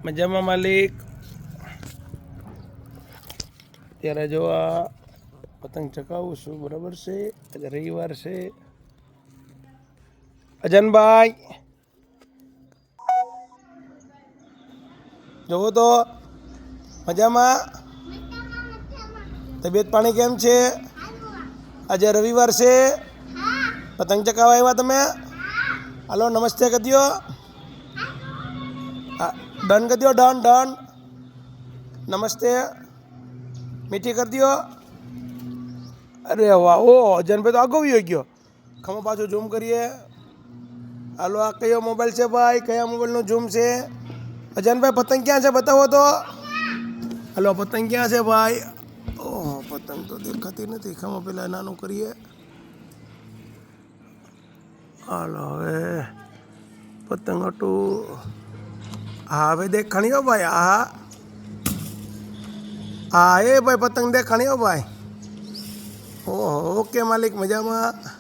મજામાં માલિક. ત્યારે જો આ પતંગ ચકાવું છું, બરાબર છે. આજે રવિવાર છે. અજનભાઈ જોવો તો મજામાં. તબિયત પાણી કેમ છે? આજે રવિવાર છે, પતંગ ચકાવવા આવ્યા તમે? હાલો નમસ્તે કરી દો. ડન કરી દો, ડન ડન. નમસ્તે મીઠી કરી દો. અરે વાહ, ઓ અજનભાઈ તો આગળ ગયો. ખમો પાછું ઝૂમ કરીએ. હાલો આ કયો મોબાઈલ છે ભાઈ? કયા મોબાઈલનો ઝૂમ છે? અજનભાઈ પતંગ ક્યાં છે બતાવો તો. હાલો પતંગ ક્યાં છે ભાઈ? ઓહો, પતંગ તો દેખાતી નથી. ખમો પેલા નાનું કરીએ. હાલો હવે પતંગ હતું. હા હવે દેખાણી હો ભાઈ. હા હા એ ભાઈ પતંગ દેખાણી હો ભાઈ. ઓહો ઓકે માલિક, મજામાં.